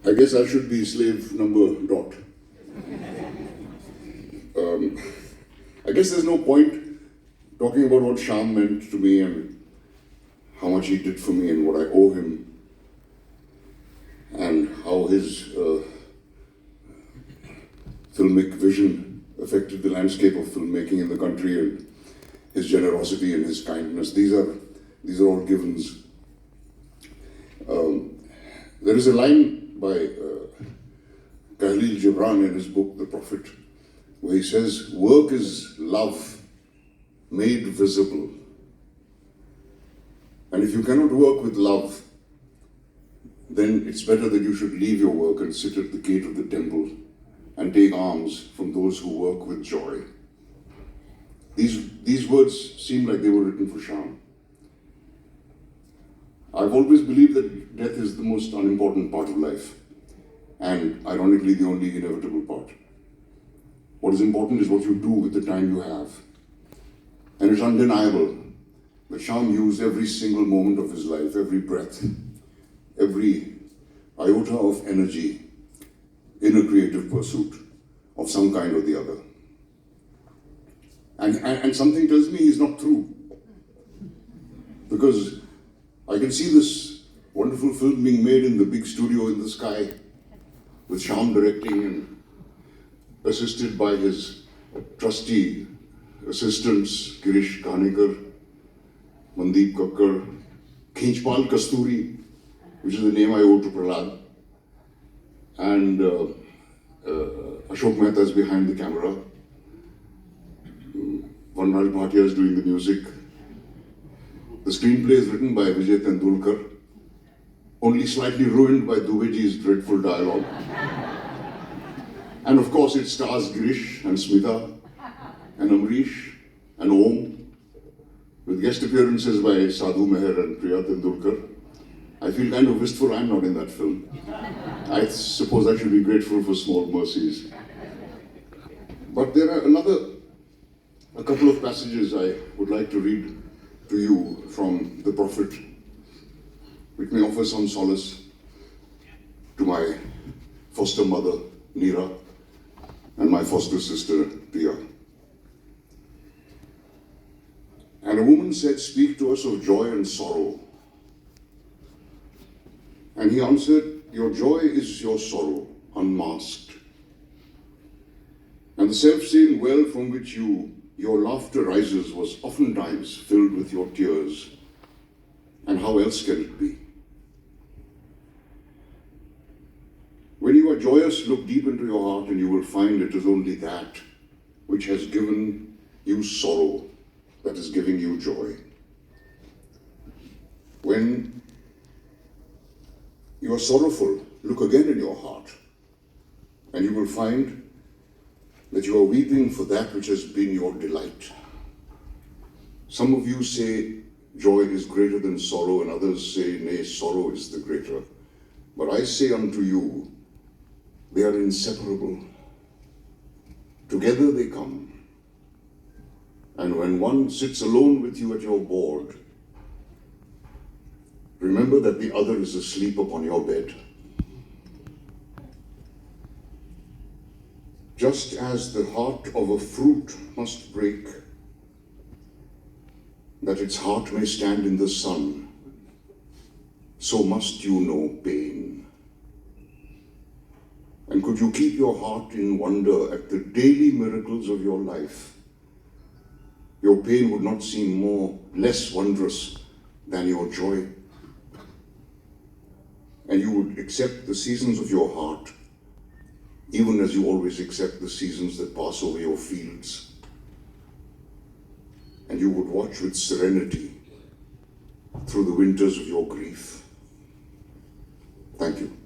I guess I should be slave number dot. I guess there's no point talking about what Shyam meant to me and how much he did for me and what I owe him and how his filmic vision affected the landscape of filmmaking in the country and his generosity and his kindness. These are all givens. There is a line by Khalil Gibran in his book, The Prophet, where he says, work is love made visible. And if you cannot work with love, then it's better that you should leave your work and sit at the gate of the temple and take alms from those who work with joy. These words seem like they were written for Shyam. I've always believed that death is the most unimportant part of life, and ironically the only inevitable part. What is important is what you do with the time you have. And it's undeniable that Shyam used every single moment of his life, every breath, every iota of energy in a creative pursuit of some kind or the other. And something tells me he's not through. Because I can see this wonderful film being made in the big studio in the sky, with Shyam directing and assisted by his trusty assistants, Girish Kanekar, Mandeep Kakkar, Khinchpal Kasturi, which is the name I owe to Prahlad, and Ashok Mehta is behind the camera. Vanraj Bhatia is doing the music. The screenplay is written by Vijay Tendulkar, only slightly ruined by Dubeji's dreadful dialogue. And of course it stars Girish and Smita and Amrish and Om, with guest appearances by Sadhu Meher and Priya Tendulkar. I feel kind of wistful I'm not in that film. I suppose I should be grateful for small mercies. But there are a couple of passages I would like to read to you from The Prophet, which may offer some solace to my foster mother, Neera, and my foster sister, Priya. And a woman said, "Speak to us of joy and sorrow." And he answered, "Your joy is your sorrow, unmasked. And the self-same well from which your laughter rises was oftentimes filled with your tears. And how else can it be? When you are joyous, look deep into your heart and you will find it is only that which has given you sorrow that is giving you joy. When you are sorrowful, look again in your heart and you will find that you are weeping for that which has been your delight. Some of you say joy is greater than sorrow, and others say, nay, sorrow is the greater. But I say unto you, they are inseparable. Together they come. And when one sits alone with you at your board, remember that the other is asleep upon your bed. Just as the heart of a fruit must break, that its heart may stand in the sun, so must you know pain. And could you keep your heart in wonder at the daily miracles of your life, your pain would not seem less wondrous than your joy. And you would accept the seasons of your heart, even as you always accept the seasons that pass over your fields. And you would watch with serenity through the winters of your grief. Thank you.